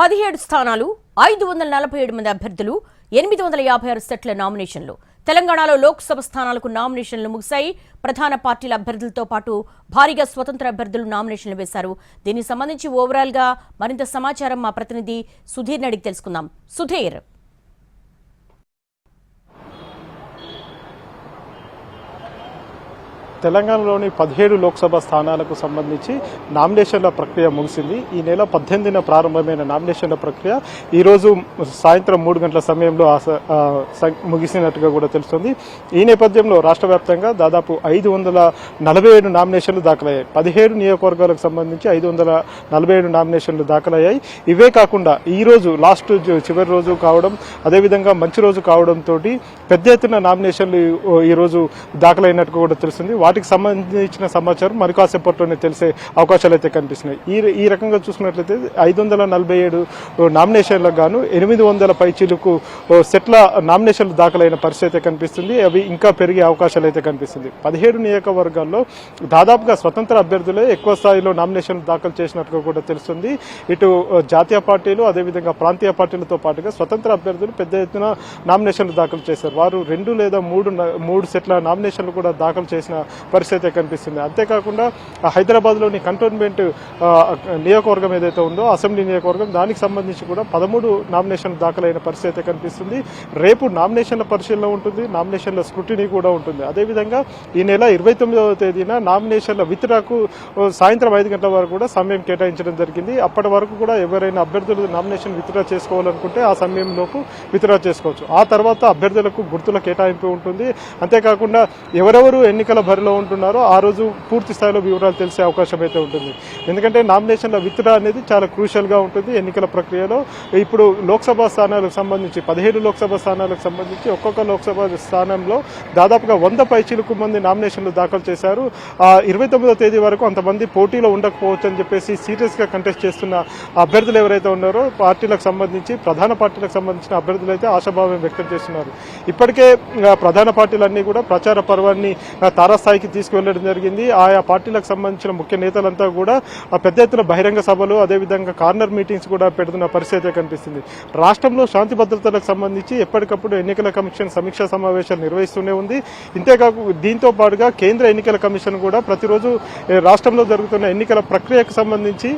17 స్థానాలు 547 మంది అభ్యర్థులు 856 సెట్ల నామినేషన్లు. తెలంగాణలో లోక్సభ స్థానాలకు నామినేషన్లు ముగిశాయి. ప్రధాన పార్టీల అభ్యర్థులతో పాటు భారీగా స్వతంత్ర అభ్యర్థులు నామినేషన్లు వేశారు. దీనికి సంబంధించి ఓవరాల్ గా మరింత సమాచారం మా ప్రతినిధి సుధీర్ అడిగి తెలుసుకుందాం. సుధీర్, తెలంగాణలోని 17 లోక్సభ స్థానాలకు సంబంధించి నామినేషన్ల ప్రక్రియ ముగిసింది. ఈ నెల 18న ప్రారంభమైన నామినేషన్ల ప్రక్రియ ఈరోజు సాయంత్రం 3 గంటల సమయంలో ముగిసినట్టుగా కూడా తెలుస్తుంది. ఈ నేపథ్యంలో రాష్ట్ర వ్యాప్తంగా దాదాపు 547 నామినేషన్లు దాఖలయ్యాయి. 17 నియోజకవర్గాలకు సంబంధించి 547 నామినేషన్లు దాఖలయ్యాయి. ఇవే కాకుండా ఈ రోజు చివరి రోజు కావడం, అదేవిధంగా మంచి రోజు కావడంతో పెద్ద ఎత్తున నామినేషన్లు ఈ రోజు దాఖలైనట్టు కూడా తెలుస్తుంది. వాటికి సంబంధించిన సమాచారం మరి కాసేపట్లోనే తెలిసే అవకాశాలు అయితే కనిపిస్తున్నాయి. ఈ రకంగా చూసుకున్నట్లయితే 547 నామినేషన్లకు గాను 800 పైచీలకు సెట్ల నామినేషన్లు దాఖలైన పరిస్థితి కనిపిస్తుంది. అవి ఇంకా పెరిగే అవకాశాలు అయితే కనిపిస్తుంది. 17 నియోజకవర్గాల్లో దాదాపుగా స్వతంత్ర అభ్యర్థులే ఎక్కువ స్థాయిలో నామినేషన్లు దాఖలు చేసినట్టుగా కూడా తెలుస్తుంది. ఇటు జాతీయ పార్టీలు, అదేవిధంగా ప్రాంతీయ పార్టీలతో పాటుగా స్వతంత్ర అభ్యర్థులు పెద్ద ఎత్తున నామినేషన్లు దాఖలు చేశారు. వారు 2 లేదా 3 సెట్ల నామినేషన్లు కూడా దాఖలు చేసిన పరిస్థితి కనిపిస్తుంది. అంతేకాకుండా హైదరాబాద్లోని కంటోన్మెంట్ నియోజకవర్గం ఏదైతే ఉందో, అసెంబ్లీ నియోజకవర్గం, దానికి సంబంధించి కూడా 13 నామినేషన్లు దాఖలైన పరిస్థితి కనిపిస్తుంది. రేపు నామినేషన్ల పరిశీలన ఉంటుంది, నామినేషన్ల స్క్రూటినీ కూడా ఉంటుంది. అదేవిధంగా ఈ నెల 29వ తేదీన నామినేషన్ల విత్డ్రాకు సాయంత్రం 5 గంటల వరకు కూడా సమయం కేటాయించడం జరిగింది. అప్పటి వరకు కూడా ఎవరైనా అభ్యర్థులు నామినేషన్ విత్డ్రా చేసుకోవాలనుకుంటే ఆ సమయంలోపు విత్డ్రా చేసుకోవచ్చు. ఆ తర్వాత అభ్యర్థులకు గుర్తుల కేటాయింపు ఉంటుంది. అంతేకాకుండా ఎవరెవరు ఎన్నికల బరిలో ఉంటున్నారో ఆ రోజు పూర్తి స్థాయిలో వివరాలు తెలిసే అవకాశం అయితే ఉంటుంది. ఎందుకంటే నామినేషన్ల విత్డ్రా అనేది చాలా క్రూషియల్ గా ఉంటుంది ఎన్నికల ప్రక్రియలో. ఇప్పుడు లోక్సభ స్థానాలకు సంబంధించి 17 లోక్సభ స్థానాలకు సంబంధించి ఒక్కొక్క లోక్సభ స్థానంలో దాదాపుగా 100 పైచీలకు మంది నామినేషన్లు దాఖలు చేశారు. 29వ తేదీ వరకు అంతమంది పోటీలో ఉండకపోవచ్చు అని చెప్పేసి సీరియస్ గా కంటెస్ట్ చేస్తున్న అభ్యర్థులు ఎవరైతే ఉన్నారో పార్టీలకు సంబంధించి, ప్రధాన పార్టీలకు సంబంధించిన అభ్యర్థులు అయితే ఆశాభావం వ్యక్తం చేస్తున్నారు. ఇప్పటికే ప్రధాన పార్టీలన్నీ కూడా ప్రచార పర్వాన్ని తారాస్థాయికి తీసుకువెళ్లడం జరిగింది. ఆయా పార్టీలకు సంబంధించిన ముఖ్య నేతలంతా కూడా పెద్ద ఎత్తున బహిరంగ సభలు, అదేవిధంగా కార్నర్ మీటింగ్స్ కూడా పెడుతున్న పరిస్థితి కనిపిస్తుంది. రాష్ట్రంలో శాంతి భద్రతలకు సంబంధించి ఎప్పటికప్పుడు ఎన్నికల కమిషన్ సమీక్షా సమావేశాలు నిర్వహిస్తూనే ఉంది. దీంతో పాటుగా కేంద్ర ఎన్నికల కమిషన్ కూడా ప్రతిరోజు రాష్ట్రంలో జరుగుతున్న ఎన్నికల ప్రక్రియకు సంబంధించి